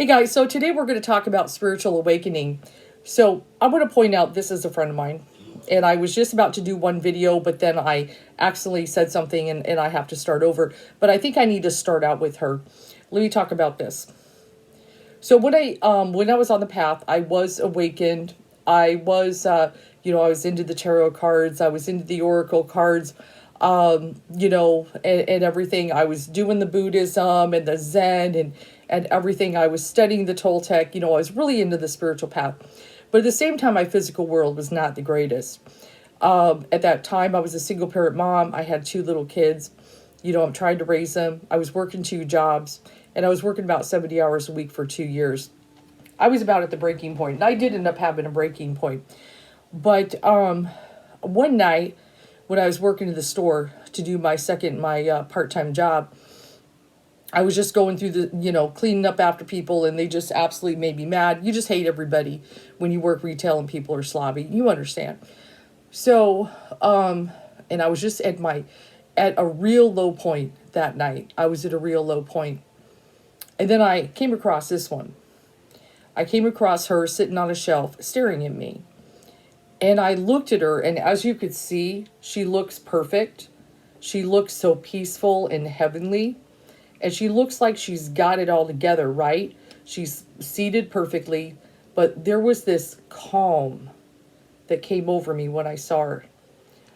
Hey guys, so today we're going to talk about spiritual awakening. So I want to point out this is a friend of mine, and I was just about to do one video, but then I accidentally said something and I have to start over. But I think I need to start out with her. Let me talk about this. So when I was on the path, I was awakened. I was I was into the tarot cards. I was into the oracle cards. And everything. I was doing the Buddhism and the Zen and everything. I was studying the Toltec. I was really into the spiritual path. But at the same time, my physical world was not the greatest. At that time, I was a single parent mom. I had two little kids. I'm trying to raise them. I was working two jobs, and I was working about 70 hours a week for 2 years. I was about at the breaking point, and I did end up having a breaking point. But one night, when I was working in the store to do my part-time job, I was just going through cleaning up after people, and they just absolutely made me mad. You just hate everybody when you work retail and people are sloppy. You understand. So, and I was just at a real low point that night. I was at a real low point. And then I came across this one. I came across her sitting on a shelf staring at me. And I looked at her, and as you could see, she looks perfect. She looks so peaceful and heavenly. And she looks like she's got it all together, right? She's seated perfectly. But there was this calm that came over me when I saw her.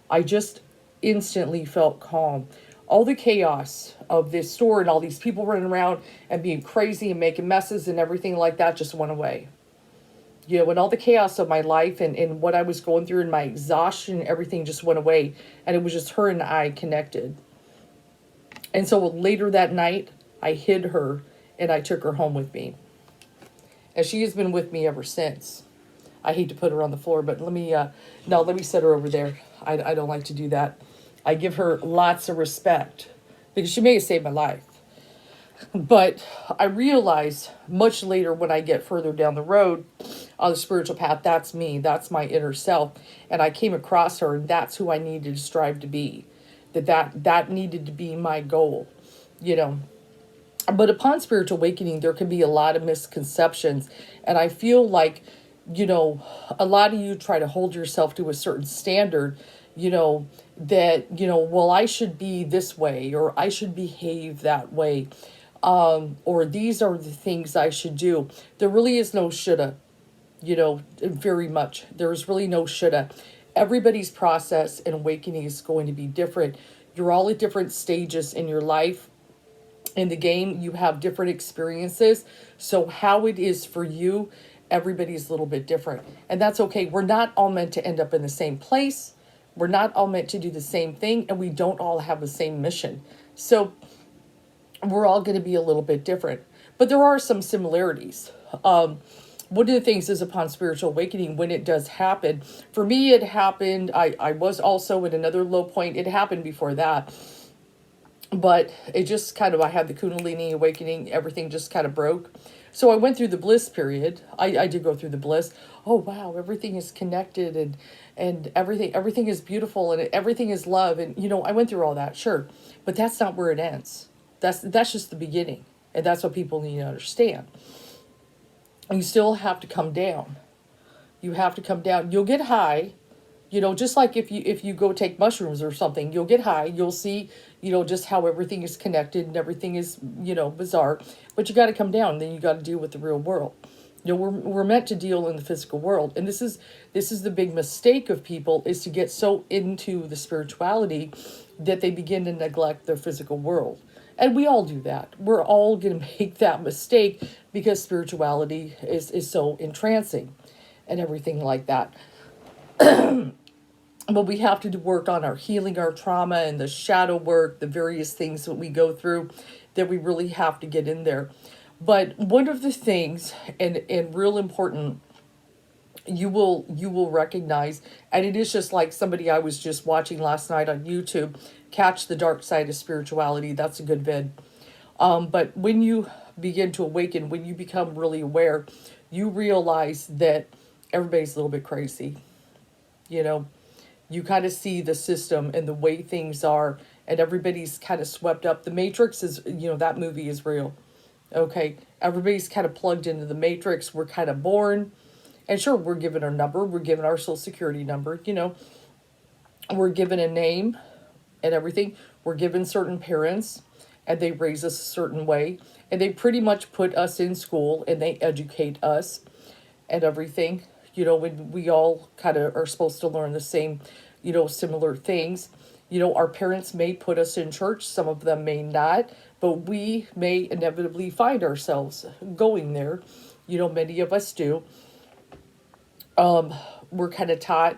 I just instantly felt calm. All the chaos of this store and all these people running around and being crazy and making messes and everything like that just went away. When all the chaos of my life and what I was going through and my exhaustion, everything just went away. And it was just her and I connected. And so later that night, I hid her and I took her home with me. And she has been with me ever since. I hate to put her on the floor, but let me set her over there. I don't like to do that. I give her lots of respect because she may have saved my life. But I realized much later when I get further down the road on the spiritual path, that's me, that's my inner self. And I came across her, and that's who I needed to strive to be. That needed to be my goal, But upon spiritual awakening, there can be a lot of misconceptions. And I feel like, a lot of you try to hold yourself to a certain standard, well, I should be this way, or I should behave that way. Or these are the things I should do. There really is no shoulda, very much. There is really no shoulda. Everybody's process and awakening is going to be different. You're all at different stages in your life. In the game, you have different experiences. So how it is for you, everybody's a little bit different. And that's okay. We're not all meant to end up in the same place. We're not all meant to do the same thing. And we don't all have the same mission. So we're all going to be a little bit different. But there are some similarities. One of the things is upon spiritual awakening, when it does happen, for me, it happened. I was also at another low point. It happened before that. But it just I had the Kundalini awakening. Everything just kind of broke. So I went through the bliss period. I did go through the bliss. Oh, wow, everything is connected and everything is beautiful and everything is love. And, I went through all that, sure. But that's not where it ends. That's just the beginning. And that's what people need to understand. You still have to come down. You have to come down. You'll get high, just like if you go take mushrooms or something, you'll get high. You'll see, just how everything is connected and everything is, bizarre. But you got to come down. Then you got to deal with the real world. We're meant to deal in the physical world. And this is the big mistake of people, is to get so into the spirituality that they begin to neglect their physical world. And we all do that. We're all going to make that mistake because spirituality is so entrancing and everything like that. But we have to work on our healing, our trauma, and the shadow work, the various things that we go through, that we really have to get in there. But one of the things, and real important, you will recognize, and it is just like somebody I was just watching last night on YouTube, Catch the Dark Side of Spirituality. That's a good vid. But when you begin to awaken, when you become really aware, you realize that everybody's a little bit crazy. You kind of see the system and the way things are, and everybody's kind of swept up. The Matrix is, that movie is real. Okay, everybody's kind of plugged into the matrix. We're kind of born, and sure, we're given our number, we're given our social security number, we're given a name and everything. We're given certain parents, and they raise us a certain way, and they pretty much put us in school and they educate us and everything. When we all kind of are supposed to learn the same, similar things. Our parents may put us in church, some of them may not, but we may inevitably find ourselves going there. Many of us do. We're kind of taught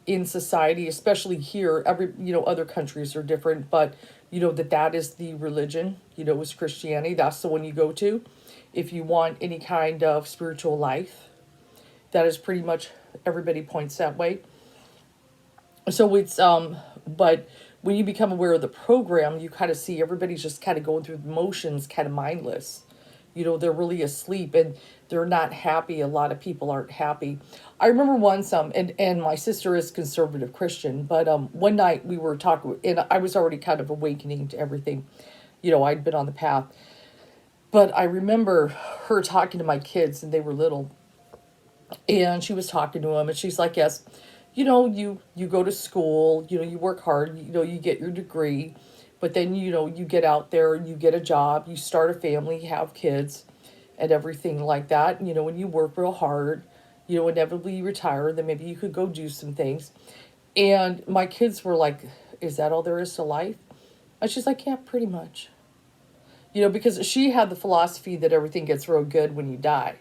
in society, especially here, other countries are different, but that is the religion, is Christianity. That's the one you go to if you want any kind of spiritual life. That is pretty much, everybody points that way. So but when you become aware of the program, you kind of see everybody's just kind of going through the motions, kind of mindless. They're really asleep and they're not happy. A lot of people aren't happy. I remember once, and my sister is conservative Christian, but one night we were talking, and I was already kind of awakening to everything. I'd been on the path. But I remember her talking to my kids, and they were little, and she was talking to them, and she's like, yes, you go to school, you work hard, you get your degree, but then, you get out there, you get a job, you start a family, have kids, and everything like that. When you work real hard, inevitably you retire, then maybe you could go do some things. And my kids were like, is that all there is to life? And she's like, yeah, pretty much. Because she had the philosophy that everything gets real good when you die.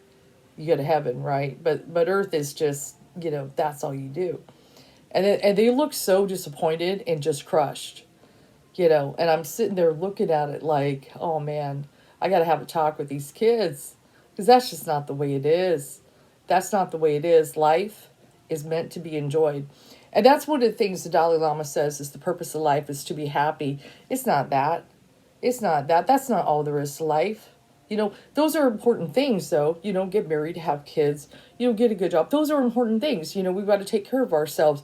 You go to heaven, right? But earth is just, that's all you do. And they look so disappointed and just crushed, and I'm sitting there looking at it like, oh man, I got to have a talk with these kids, because that's just not the way it is. That's not the way it is. Life is meant to be enjoyed. And that's one of the things the Dalai Lama says is the purpose of life is to be happy. It's not that. It's not that. That's not all there is to life. Those are important things, though. Get married, have kids, get a good job. Those are important things. We've got to take care of ourselves.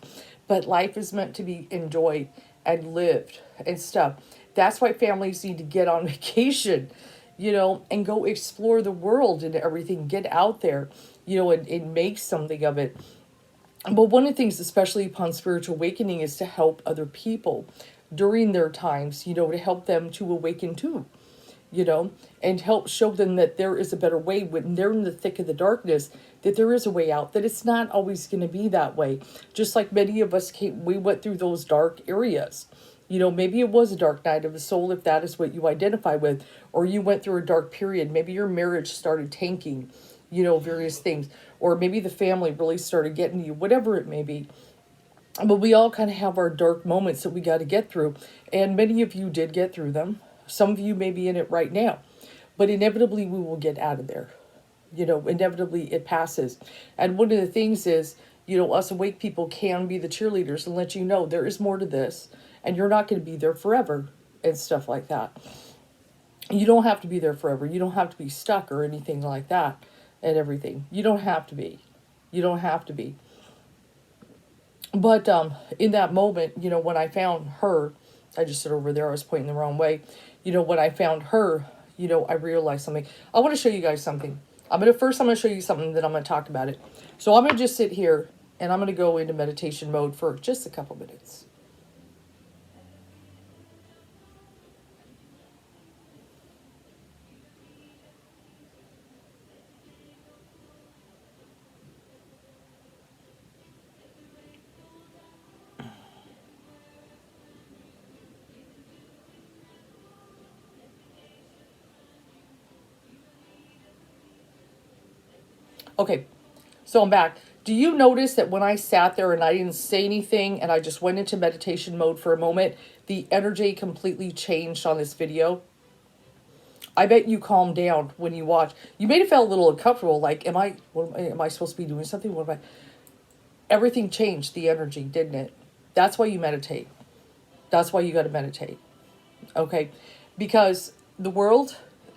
But life is meant to be enjoyed and lived and stuff. That's why families need to get on vacation, and go explore the world and everything. Get out there, and make something of it. But one of the things, especially upon spiritual awakening, is to help other people during their times, to help them to awaken too. And help show them that there is a better way when they're in the thick of the darkness, that there is a way out, that it's not always going to be that way. Just like many of us we went through those dark areas. Maybe it was a dark night of the soul, if that is what you identify with, or you went through a dark period. Maybe your marriage started tanking, various things, or maybe the family really started getting you, whatever it may be. But we all kind of have our dark moments that we got to get through. And many of you did get through them. Some of you may be in it right now, but inevitably we will get out of there. Inevitably it passes. And one of the things is, us awake people can be the cheerleaders and let you know there is more to this, and you're not going to be there forever and stuff like that. You don't have to be there forever. You don't have to be stuck or anything like that and everything. You don't have to be. You don't have to be. But in that moment, when I found her, I just sit over there, I was pointing the wrong way. When I found her, I realized something. I want to show you guys something. I'm going to show you something, then I'm going to talk about it. So I'm going to just sit here and I'm going to go into meditation mode for just a couple minutes. Okay, so I'm back. Do you notice that when I sat there and I didn't say anything and I just went into meditation mode for a moment, the energy completely changed on this video? I bet you calmed down when you watch. You may have felt a little uncomfortable, like, am I supposed to be doing something? What am I? Everything changed, the energy, didn't it? That's why you meditate. That's why you got to meditate. Okay? Because the world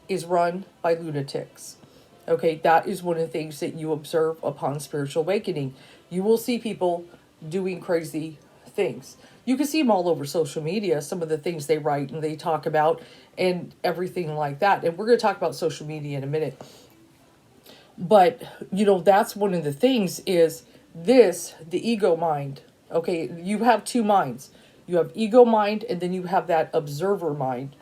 is run by lunatics. Okay, that is one of the things that you observe upon spiritual awakening. You will see people doing crazy things. You can see them all over social media, some of the things they write and they talk about and everything like that. And we're going to talk about social media in a minute. But, that's one of the things is the ego mind. Okay, you have two minds. You have ego mind, and then you have that observer mind,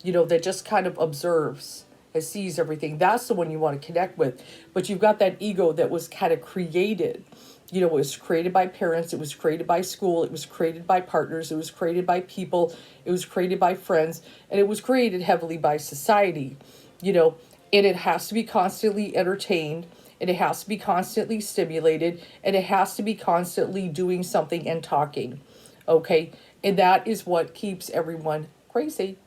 that just kind of observes and sees everything. That's the one you want to connect with. But you've got that ego that was kind of created. It was created by parents, it was created by school, it was created by partners, it was created by people, it was created by friends, and it was created heavily by society, and it has to be constantly entertained, and it has to be constantly stimulated, and it has to be constantly doing something and talking. Okay, and that is what keeps everyone crazy.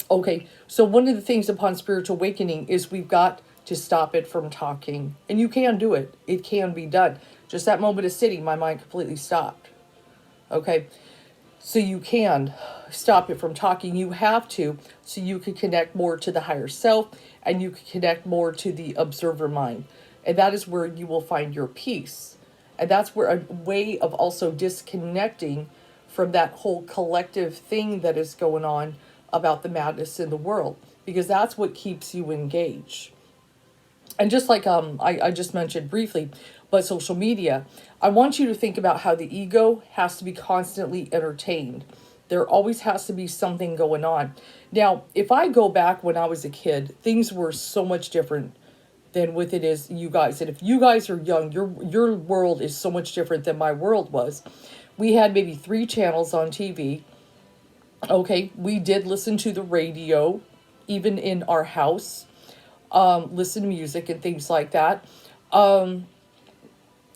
Okay, so one of the things upon spiritual awakening is we've got to stop it from talking. And you can do it. It can be done. Just that moment of sitting, my mind completely stopped. Okay, so you can stop it from talking. You have to, so you can connect more to the higher self, and you can connect more to the observer mind. And that is where you will find your peace. And that's where a way of also disconnecting from that whole collective thing that is going on about the madness in the world, because that's what keeps you engaged. And just like I just mentioned briefly, but social media, I want you to think about how the ego has to be constantly entertained. There always has to be something going on. Now, if I go back when I was a kid, things were so much different than what it is you guys. And if you guys are young, your world is so much different than my world was. We had maybe 3 channels on TV. Okay, we did listen to the radio, even in our house, listen to music and things like that. But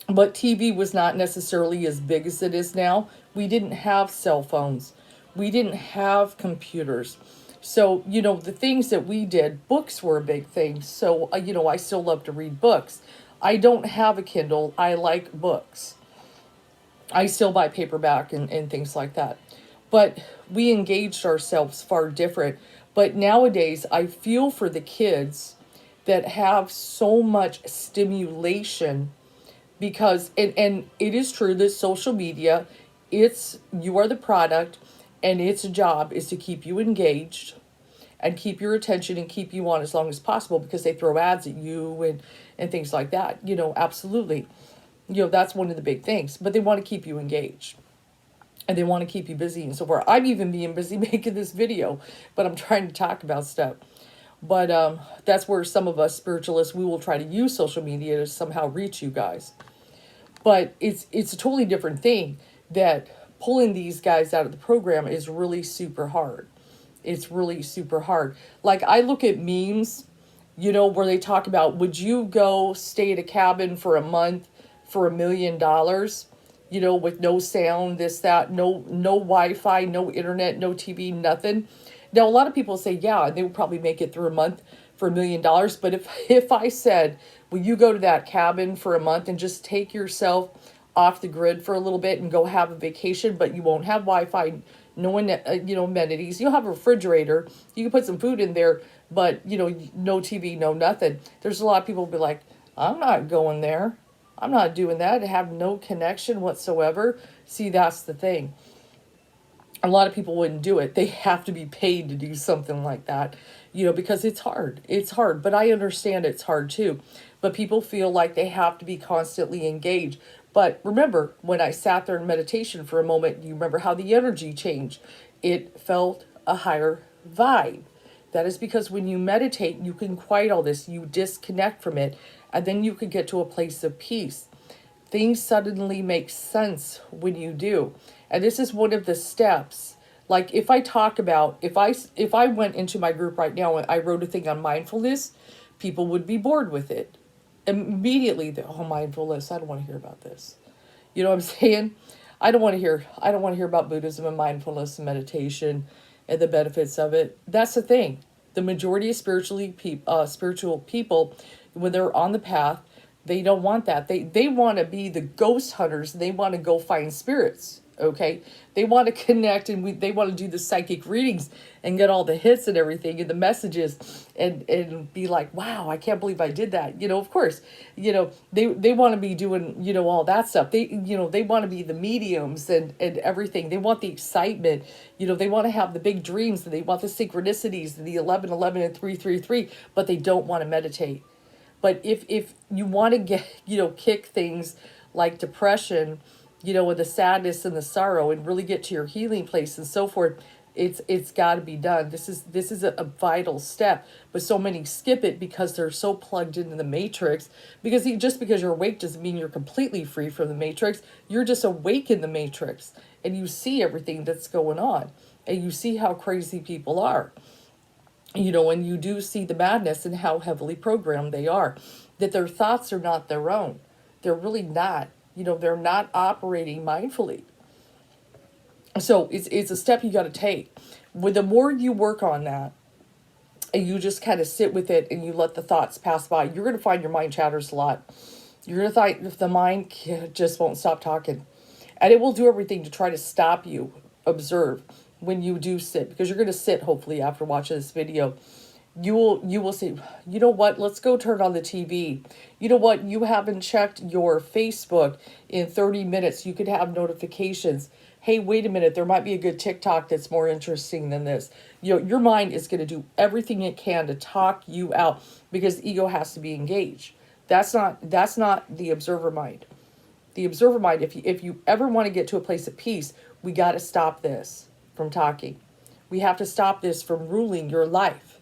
TV was not necessarily as big as it is now. We didn't have cell phones. We didn't have computers. So, the things that we did, books were a big thing. So, I still love to read books. I don't have a Kindle. I like books. I still buy paperback and things like that. But we engaged ourselves far different. But nowadays, I feel for the kids that have so much stimulation, because, and it is true that social media, you are the product, and its job is to keep you engaged and keep your attention and keep you on as long as possible, because they throw ads at you and things like that. Absolutely. That's one of the big things. But they want to keep you engaged. And they want to keep you busy and so forth. I'm even being busy making this video, but I'm trying to talk about stuff. But that's where some of us spiritualists, we will try to use social media to somehow reach you guys. But it's a totally different thing, that pulling these guys out of the program is really super hard. It's really super hard. Like, I look at memes, where they talk about, would you go stay at a cabin for a month for $1 million? With no sound, this, that, no Wi-Fi, no internet, no TV, nothing. Now, a lot of people say, yeah, they would probably make it through a month for $1 million. But if I said, will you go to that cabin for a month and just take yourself off the grid for a little bit and go have a vacation, but you won't have Wi-Fi, no amenities. You'll have a refrigerator. You can put some food in there, but, no TV, no nothing. There's a lot of people who be like, I'm not going there. I'm not doing that. I have no connection whatsoever. See, that's the thing. A lot of people wouldn't do it. They have to be paid to do something like that, because it's hard. It's hard, but I understand it's hard too. But people feel like they have to be constantly engaged. But remember, when I sat there in meditation for a moment, you remember how the energy changed. It felt a higher vibe. That is because when you meditate, you can quiet all this. You disconnect from it, and then you can get to a place of peace. Things suddenly make sense when you do. And this is one of the steps. Like, if I talk about, if I went into my group right now and I wrote a thing on mindfulness, people would be bored with it. Immediately, mindfulness, I don't want to hear about this. You know what I'm saying? I don't want to hear about Buddhism and mindfulness and meditation and the benefits of it. That's the thing. The majority of spiritual people, when they're on the path, they don't want that. They want to be the ghost hunters. They want to go find spirits. Okay, they want to connect, and they want to do the psychic readings and get all the hits and everything and the messages, and be like, wow, I can't believe I did that. Of course, they want to be doing, all that stuff. They want to be the mediums and everything. They want the excitement. They want to have the big dreams, and they want the synchronicities, the 1111 and 333, but they don't want to meditate. But if you want to get, kick things like depression, with the sadness and the sorrow, and really get to your healing place and so forth, it's got to be done. This is a vital step, but so many skip it because they're so plugged into the matrix. Because just because you're awake doesn't mean you're completely free from the matrix. You're just awake in the matrix, and you see everything that's going on, and you see how crazy people are. And you do see the madness and how heavily programmed they are, that their thoughts are not their own. They're really not. They're not operating mindfully. So it's a step you got to take. The more you work on that, and you just kind of sit with it, and you let the thoughts pass by, you're going to find your mind chatters a lot. You're going to find if the mind just won't stop talking. And it will do everything to try to stop you. Observe when you do sit, because you're going to sit, hopefully, after watching this video. You will say, you know what, let's go turn on the TV. You know what, you haven't checked your Facebook in 30 minutes. You could have notifications. Hey, wait a minute, there might be a good TikTok that's more interesting than this. Your mind is going to do everything it can to talk you out, because the ego has to be engaged. That's not the observer mind. The observer mind, if you ever want to get to a place of peace, we got to stop this from talking. We have to stop this from ruling your life,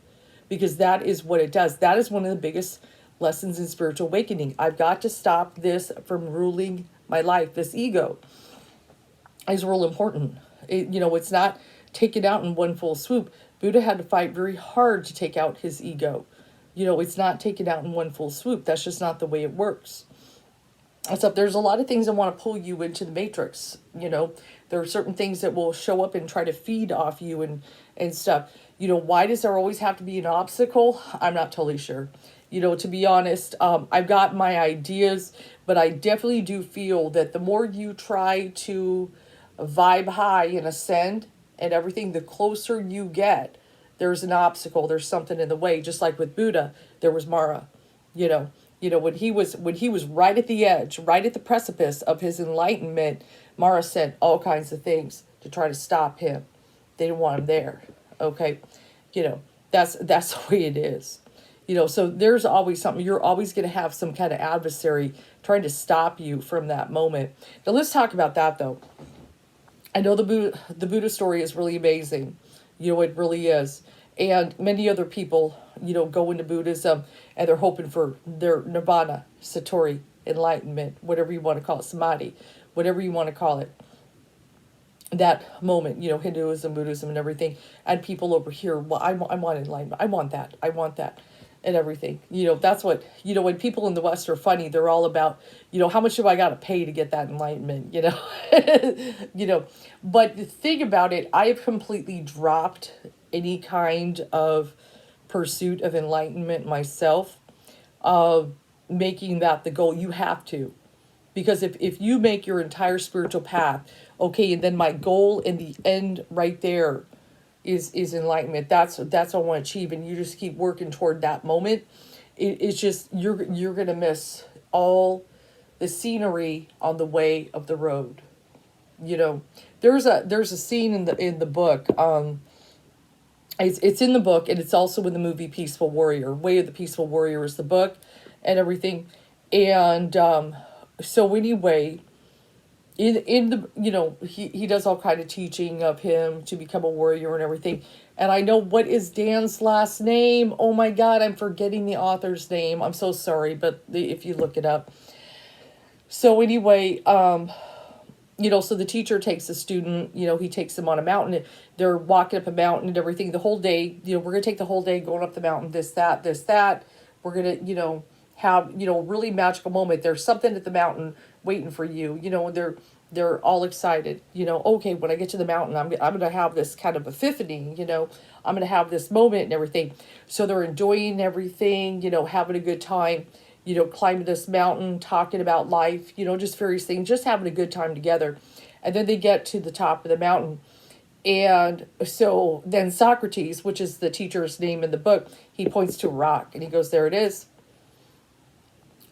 because that is what it does. That is one of the biggest lessons in spiritual awakening. I've got to stop this from ruling my life. This ego is real important. It's not taken out in one full swoop. Buddha had to fight very hard to take out his ego. It's not taken out in one full swoop. That's just not the way it works. So there's a lot of things that want to pull you into the matrix. There are certain things that will show up and try to feed off you and stuff. Why does there always have to be an obstacle? I'm not totally sure. To be honest, I've got my ideas, but I definitely do feel that the more you try to vibe high and ascend and everything, the closer you get, there's an obstacle. There's something in the way. Just like with Buddha, there was Mara. When he was right at the edge, right at the precipice of his enlightenment, Mara said all kinds of things to try to stop him. They didn't want him there. Okay, that's the way it is. So there's always something. You're always going to have some kind of adversary trying to stop you from that moment. Now let's talk about that though. I know the Buddha story is really amazing. It really is. And many other people, go into Buddhism and they're hoping for their nirvana, satori, enlightenment, whatever you want to call it, samadhi, whatever you want to call it. That moment, Hinduism, Buddhism, and everything. And people over here, well, I want enlightenment. I want that. And everything. That's what, when people in the West are funny, they're all about, how much do I got to pay to get that enlightenment, But the thing about it, I have completely dropped any kind of pursuit of enlightenment myself, making that the goal. You have to. Because if you make your entire spiritual path, okay, and then my goal in the end right there is enlightenment. That's what I want to achieve, and you just keep working toward that moment. It's just you're gonna miss all the scenery on the way of the road. There's a scene in the book. It's in the book, and it's also in the movie Peaceful Warrior. Way of the Peaceful Warrior is the book, and everything, and so anyway. In the he does all kind of teaching of him to become a warrior and everything, and I know what is Dan's last name. Oh my God, I'm forgetting the author's name. I'm so sorry, but if you look it up. So anyway, so the teacher takes the student. He takes them on a mountain. They're walking up a mountain and everything. The whole day, we're gonna take the whole day going up the mountain. This, that. We're gonna, have a really magical moment. There's something at the mountain waiting for you, and they're all excited, okay, when I get to the mountain, I'm going to have this kind of epiphany, I'm going to have this moment and everything. So they're enjoying everything, having a good time, climbing this mountain, talking about life, just various things, just having a good time together. And then they get to the top of the mountain. And so then Socrates, which is the teacher's name in the book, he points to a rock and he goes, there it is.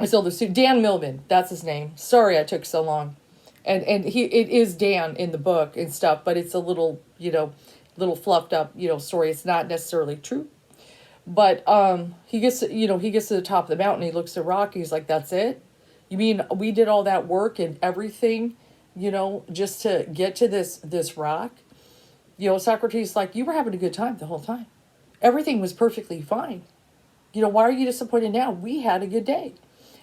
So Dan Millman, that's his name. Sorry I took so long. And it is Dan in the book and stuff, but it's a little, little fluffed up, story. It's not necessarily true. But he gets to the top of the mountain, he looks at the rock, he's like, that's it? You mean we did all that work and everything, just to get to this rock? Socrates, like, you were having a good time the whole time. Everything was perfectly fine. Why are you disappointed now? We had a good day.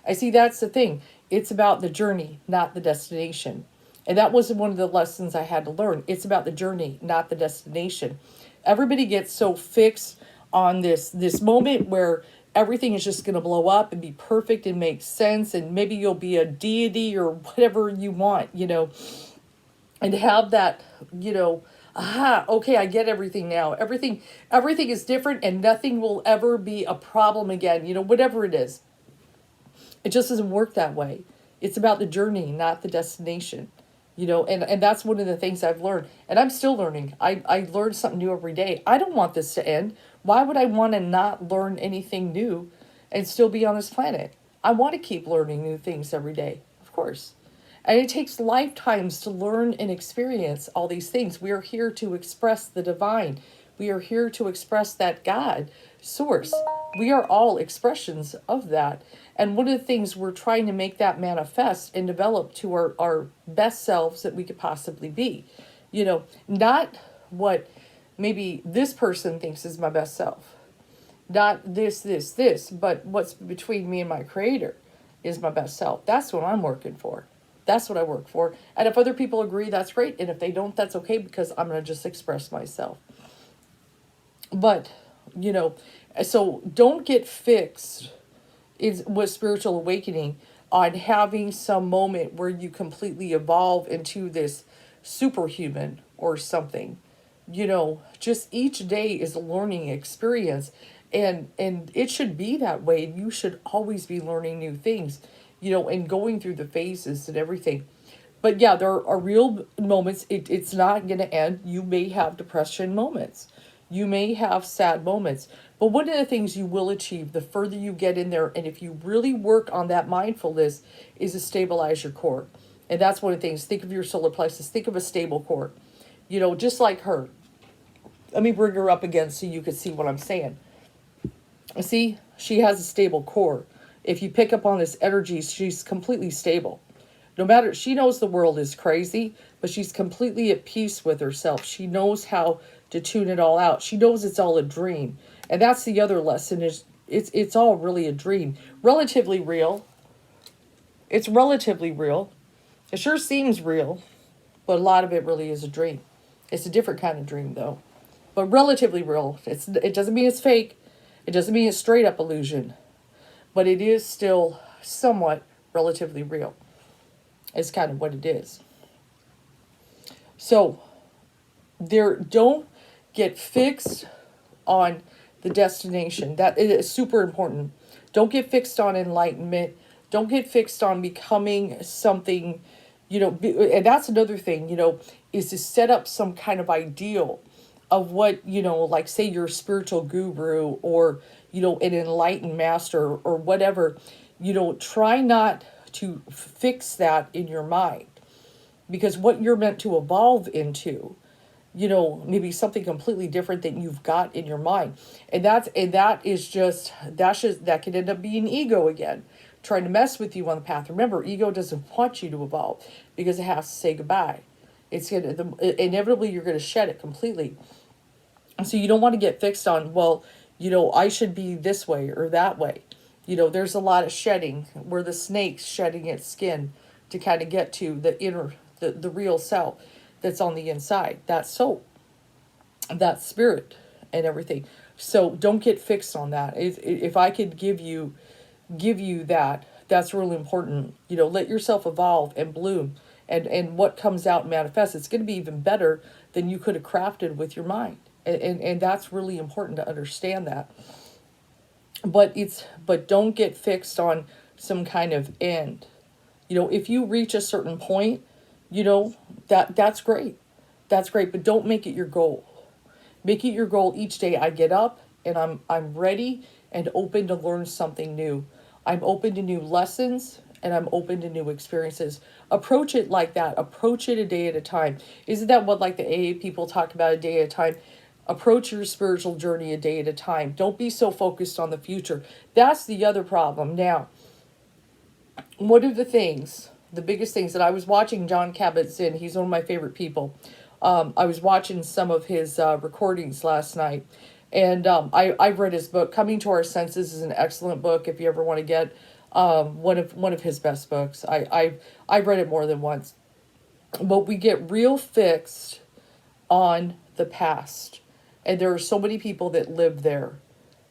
I see that's the thing. It's about the journey, not the destination. And that was one of the lessons I had to learn. It's about the journey, not the destination. Everybody gets so fixed on this moment where everything is just going to blow up and be perfect and make sense. And maybe you'll be a deity or whatever you want, and have that, aha, okay, I get everything now. Everything is different and nothing will ever be a problem again, whatever it is. It just doesn't work that way. It's about the journey, not the destination, and that's one of the things I've learned. And I'm still learning. I learn something new every day. I don't want this to end. Why would I want to not learn anything new and still be on this planet? I want to keep learning new things every day, of course. And it takes lifetimes to learn and experience all these things. We are here to express the divine. We are here to express that God source. We are all expressions of that. And one of the things we're trying to make that manifest and develop to our best selves that we could possibly be. Not what maybe this person thinks is my best self. Not this, but what's between me and my creator is my best self. That's what I'm working for. That's what I work for. And if other people agree, that's great. And if they don't, that's okay, because I'm going to just express myself. But, so don't get fixed with spiritual awakening on having some moment where you completely evolve into this superhuman or something. Just each day is a learning experience, and it should be that way. You should always be learning new things, and going through the phases and everything. But yeah, there are real moments. It's not going to end. You may have depression moments. You may have sad moments. But one of the things you will achieve the further you get in there, and if you really work on that mindfulness, is to stabilize your core. And that's one of the things. Think of your solar plexus. Think of a stable core. Just like her. Let me bring her up again so you can see what I'm saying. See, she has a stable core. If you pick up on this energy, she's completely stable. No matter, she knows the world is crazy, but she's completely at peace with herself. She knows how to tune it all out. She knows it's all a dream. And that's the other lesson, is it's all really a dream. Relatively real. It's relatively real. It sure seems real, but a lot of it really is a dream. It's a different kind of dream, though. But relatively real. It doesn't mean it's fake. It doesn't mean it's straight up illusion. But it is still somewhat relatively real. It's kind of what it is. So, don't get fixed on the destination. That is super important. Don't get fixed on enlightenment. Don't get fixed on becoming something, and that's another thing, is to set up some kind of ideal of what, like say you're a spiritual guru or, an enlightened master or whatever. Try not to fix that in your mind, because what you're meant to evolve into, maybe something completely different than you've got in your mind. And that could end up being ego again, trying to mess with you on the path. Remember, ego doesn't want you to evolve because it has to say goodbye. Inevitably you're going to shed it completely. And so you don't want to get fixed on, well, I should be this way or that way. There's a lot of shedding, where the snake's shedding its skin to kind of get to the inner, the real self that's on the inside, that soul, that spirit and everything. So don't get fixed on that. If I could give you that, that's really important. Let yourself evolve and bloom, and what comes out and manifests, it's going to be even better than you could have crafted with your mind. And that's really important to understand that. But don't get fixed on some kind of end. If you reach a certain point, You know, that's great. That's great, but don't make it your goal. Make it your goal each day. I get up and I'm ready and open to learn something new. I'm open to new lessons and I'm open to new experiences. Approach it like that. Approach it a day at a time. Isn't that what like the AA people talk about, a day at a time? Approach your spiritual journey a day at a time. Don't be so focused on the future. That's the other problem. Now, one of the biggest things that I was watching John Kabat-Zinn, he's one of my favorite people. I was watching some of his recordings last night, and I've read his book. Coming to Our Senses is an excellent book if you ever want to get one of his best books. I've read it more than once. But we get real fixed on the past, and there are so many people that live there.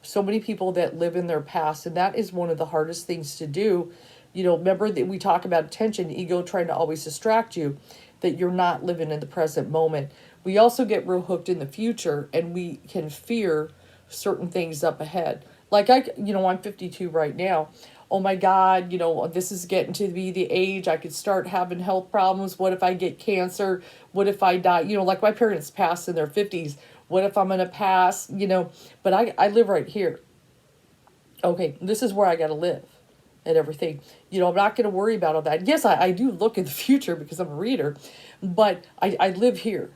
So many people that live in their past, and that is one of the hardest things to do. You know, remember that we talk about attention, ego trying to always distract you, that you're not living in the present moment. We also get real hooked in the future, and we can fear certain things up ahead. Like I'm 52 right now. Oh my God, this is getting to be the age I could start having health problems. What if I get cancer? What if I die? Like my parents passed in their 50s. What if I'm going to pass? But I live right here. Okay, this is where I got to live and everything. I'm not going to worry about all that. Yes, I do look in the future because I'm a reader, but I live here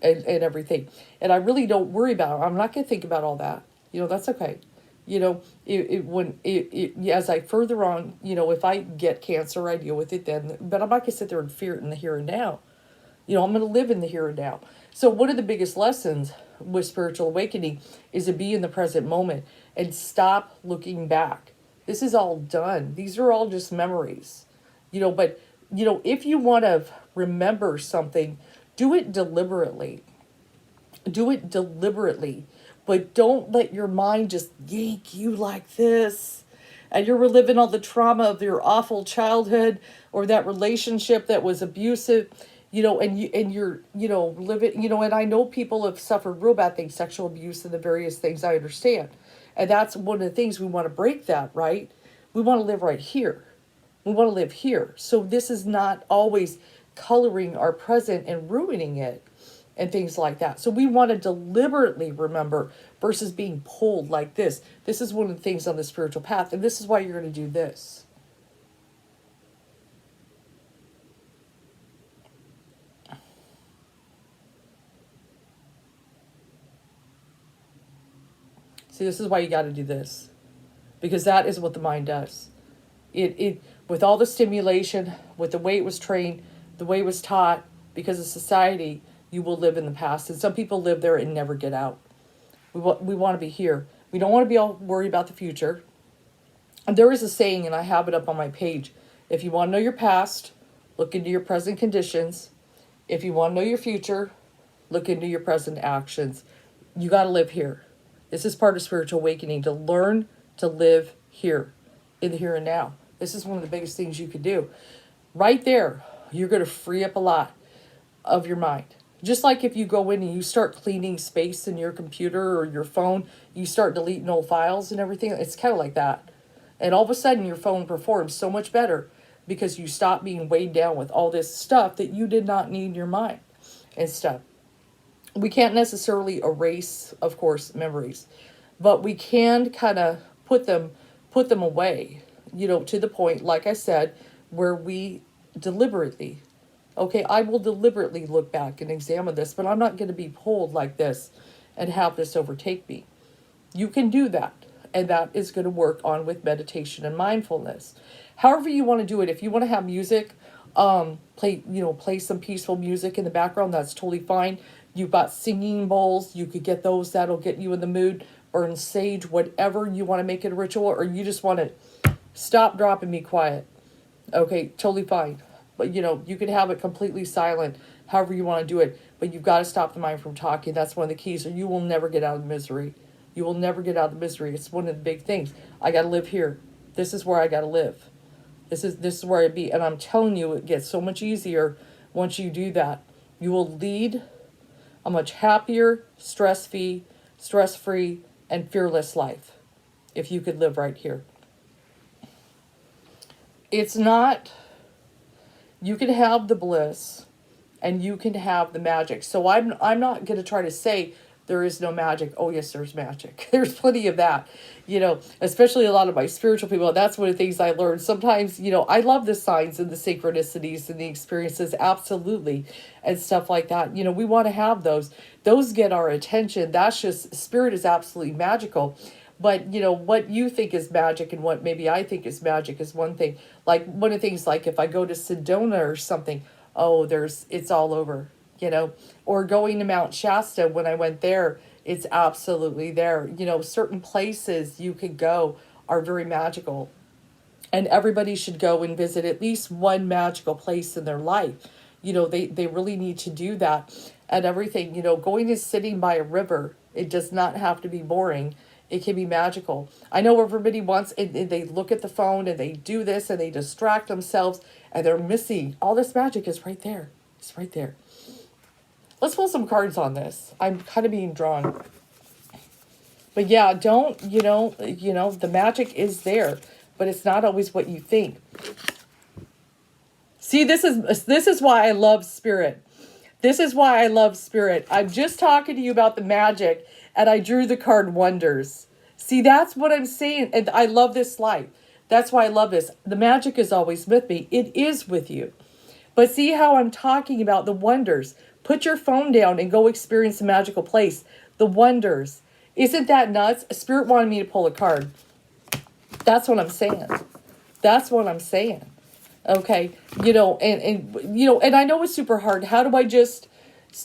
and everything. And I really don't worry about it. I'm not going to think about all that. That's okay. As I further on, if I get cancer, I deal with it then. But I'm not going to sit there and fear it in the here and now. I'm going to live in the here and now. So one of the biggest lessons with spiritual awakening is to be in the present moment and stop looking back. This is all done. These are all just memories. But if you want to remember something, do it deliberately. Do it deliberately. But don't let your mind just yank you like this. And you're reliving all the trauma of your awful childhood or that relationship that was abusive. You're living, and I know people have suffered real bad things, sexual abuse and the various things, I understand. And that's one of the things we want to break that, right? We want to live right here. We want to live here. So this is not always coloring our present and ruining it and things like that. So we want to deliberately remember versus being pulled like this. This is one of the things on the spiritual path. And this is why you're going to do this. See, this is why you got to do this, because that is what the mind does. It with all the stimulation, with the way it was trained, the way it was taught, because of society, you will live in the past. And some people live there and never get out. We want to be here. We don't want to be all worried about the future. And there is a saying, and I have it up on my page. If you want to know your past, look into your present conditions. If you want to know your future, look into your present actions. You got to live here. This is part of spiritual awakening, to learn to live here, in the here and now. This is one of the biggest things you could do. Right there, you're going to free up a lot of your mind. Just like if you go in and you start cleaning space in your computer or your phone, you start deleting old files and everything. It's kind of like that. And all of a sudden your phone performs so much better because you stop being weighed down with all this stuff that you did not need in your mind and stuff. We can't necessarily erase, of course, memories, but we can kind of put them away, to the point, like I said, where we deliberately, okay, I will deliberately look back and examine this, but I'm not going to be pulled like this and have this overtake me. You can do that, and that is going to work on with meditation and mindfulness. However you want to do it. If you want to have music, play some peaceful music in the background, that's totally fine. You've got singing bowls, you could get those, that'll get you in the mood. Burn sage, whatever you want to make it a ritual, or you just want to stop, drop, and be quiet. Okay, totally fine. But you can have it completely silent, however you want to do it. But you've got to stop the mind from talking. That's one of the keys, or you will never get out of misery. You will never get out of the misery. It's one of the big things. I got to live here. This is where I got to live. This is where I be. And I'm telling you, it gets so much easier once you do that. You will lead a much happier, stress-free, and fearless life if you could live right here. It's not, You can have the bliss and you can have the magic. So I'm not going to try to say there is no magic. Oh yes, there's magic. There's plenty of that, especially a lot of my spiritual people. That's one of the things I learned. Sometimes, I love the signs and the synchronicities and the experiences, absolutely, and stuff like that. We want to have those. Those get our attention. That's just, spirit is absolutely magical. But, what you think is magic and what maybe I think is magic is one thing. Like, one of the things, like if I go to Sedona or something, oh, it's all over, or going to Mount Shasta. When I went there, it's absolutely there. Certain places you could go are very magical, and everybody should go and visit at least one magical place in their life. They really need to do that. And everything, going and sitting by a river, it does not have to be boring. It can be magical. I know everybody wants, and they look at the phone and they do this and they distract themselves and they're missing. All this magic is right there. It's right there. Let's pull some cards on this. I'm kind of being drawn. But yeah, the magic is there, but it's not always what you think. See, this is why I love spirit. This is why I love spirit. I'm just talking to you about the magic, and I drew the card Wonders. See, that's what I'm saying. And I love this life. That's why I love this. The magic is always with me. It is with you. But see how I'm talking about the wonders. Put your phone down and go experience a magical place. The wonders. Isn't that nuts? Spirit wanted me to pull a card. That's what I'm saying. That's what I'm saying. Okay. And I know it's super hard. How do I just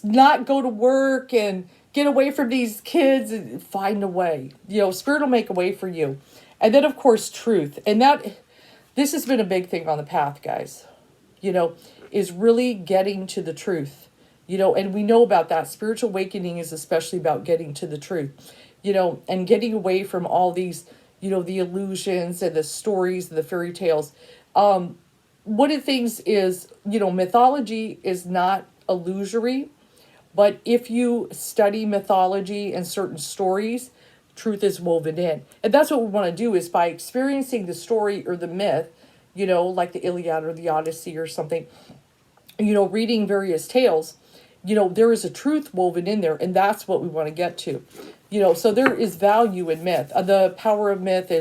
not go to work and get away from these kids and find a way? Spirit will make a way for you. And then, of course, truth. And this has been a big thing on the path, guys, is really getting to the truth, and we know about that. Spiritual awakening is especially about getting to the truth, and getting away from all these, the illusions and the stories and the fairy tales. One of the things is, mythology is not illusory, but if you study mythology and certain stories, truth is woven in. And that's what we want to do, is by experiencing the story or the myth, like the Iliad or the Odyssey or something, reading various tales, there is a truth woven in there, and that's what we want to get to. So there is value in myth. The Power of Myth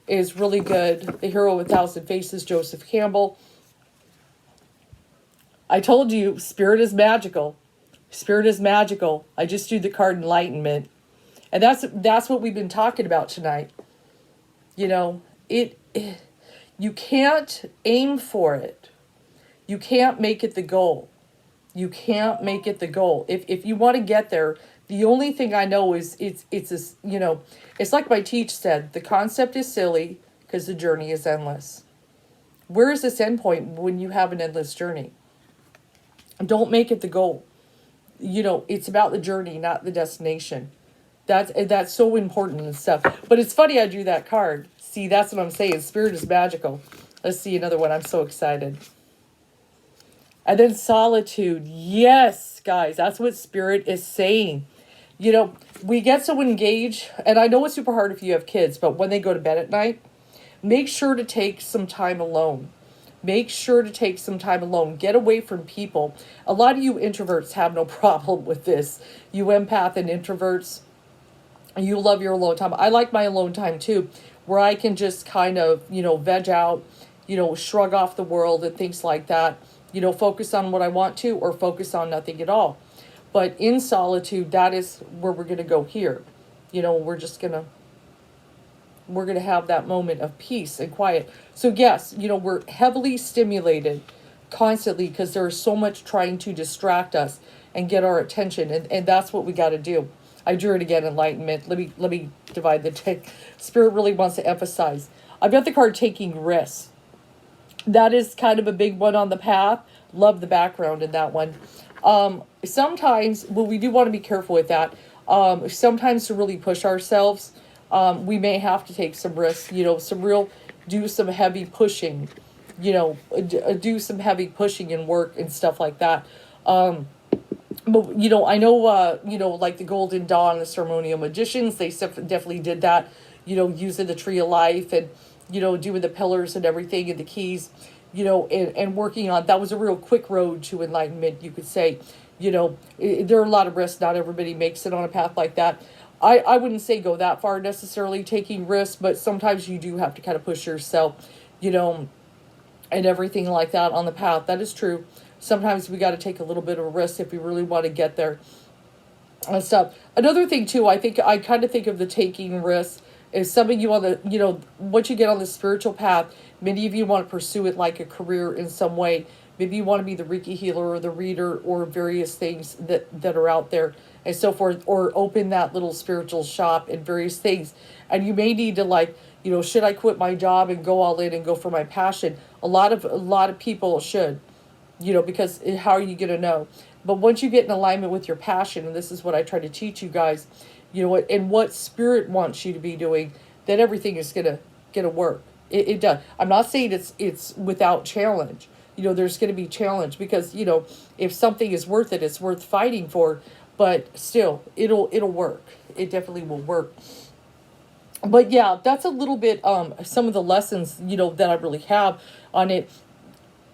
is really good. The Hero with 1,000 Faces, Joseph Campbell. I told you, spirit is magical. Spirit is magical. I just drew the card Enlightenment. And that's what we've been talking about tonight. You can't aim for it. You can't make it the goal. You can't make it the goal. If you want to get there, the only thing I know is it's like my teacher said, the concept is silly because the journey is endless. Where is this end point when you have an endless journey? Don't make it the goal. It's about the journey, not the destination. That's so important and stuff. But it's funny I drew that card. See, that's what I'm saying. Spirit is magical. Let's see another one. I'm so excited. And then solitude. Yes, guys, that's what spirit is saying. We get so engaged, and I know it's super hard if you have kids, but when they go to bed at night, make sure to take some time alone. Make sure to take some time alone. Get away from people. A lot of you introverts have no problem with this. You empath and introverts, you love your alone time. I like my alone time too, where I can just kind of, veg out, shrug off the world and things like that. Focus on what I want to, or focus on nothing at all. But in solitude, that is where we're going to go here. We're going to have that moment of peace and quiet. So yes, we're heavily stimulated constantly because there's so much trying to distract us and get our attention. And that's what we got to do. I drew it again, Enlightenment. Let me divide the take. Spirit really wants to emphasize. I've got the card Taking Risks. That is kind of a big one on the path. Love the background in that one. Sometimes, we do want to be careful with that. Sometimes to really push ourselves, we may have to take some risks, do some heavy pushing, do some heavy pushing and work and stuff like that. But, I know, like the Golden Dawn, the Ceremonial Magicians, they definitely did that, using the Tree of Life and, doing the pillars and everything and the keys. and working on that was a real quick road to enlightenment, you could say. There are a lot of risks. Not everybody makes it on a path like that. I wouldn't say go that far necessarily taking risks, but sometimes you do have to kind of push yourself, you know, and everything like that on the path. That is true. Sometimes we got to take a little bit of a risk if we really want to get there and stuff. Another thing too, I think I kind of think of the taking risks is some of you on the, once you get on the spiritual path, many of you want to pursue it like a career in some way. Maybe you want to be the Reiki healer or the reader or various things that are out there and so forth, or open that little spiritual shop and various things. And you may need to should I quit my job and go all in and go for my passion? A lot of people should, because how are you going to know? But once you get in alignment with your passion, and this is what I try to teach you guys, and what spirit wants you to be doing, then everything is gonna work. It does. I'm not saying it's without challenge. There's going to be challenge because if something is worth it, it's worth fighting for. But still, it'll work. It definitely will work. But yeah, that's a little bit some of the lessons that I really have on it.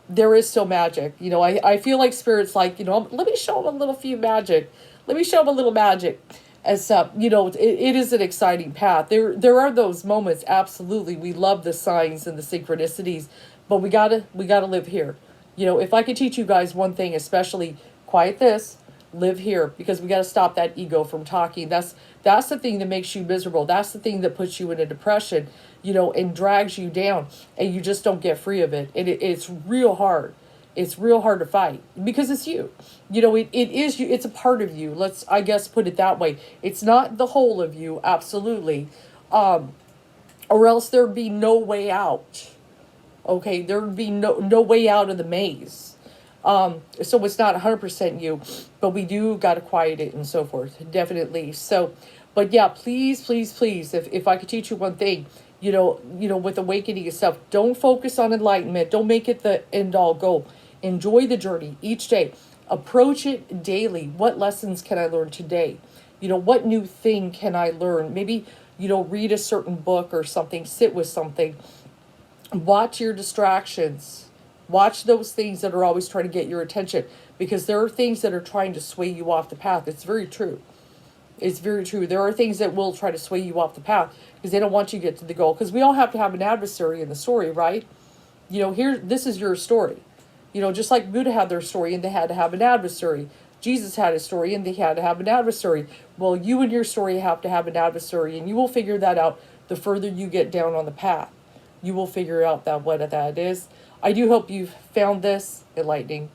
There is still magic. I feel like spirit's like, let me show them a little few magic. Let me show them a little magic. As it is an exciting path. There are those moments. Absolutely, we love the signs and the synchronicities, but we gotta live here. If I could teach you guys one thing, especially quiet this, live here, because we gotta stop that ego from talking. That's the thing that makes you miserable. That's the thing that puts you in a depression, and drags you down, and you just don't get free of it. And it's real hard. It's real hard to fight because it's you. It is you. It's a part of you. Let's, I guess, put it that way. It's not the whole of you, absolutely. Or else there'd be no way out. Okay, there would be no way out of the maze. So it's not 100% you, but we do got to quiet it and so forth, definitely. So, but yeah, please, please, please, if I could teach you one thing, with awakening yourself, don't focus on enlightenment. Don't make it the end all goal. Enjoy the journey each day. Approach it daily. What lessons can I learn today? What new thing can I learn? Maybe, read a certain book or something, sit with something. Watch your distractions. Watch those things that are always trying to get your attention, because there are things that are trying to sway you off the path. It's very true. It's very true. There are things that will try to sway you off the path because they don't want you to get to the goal. Because we all have to have an adversary in the story, right? This is your story. Just like Buddha had their story and they had to have an adversary. Jesus had a story and they had to have an adversary. Well, you and your story have to have an adversary, and you will figure that out the further you get down on the path. You will figure out what that is. I do hope you've found this enlightening.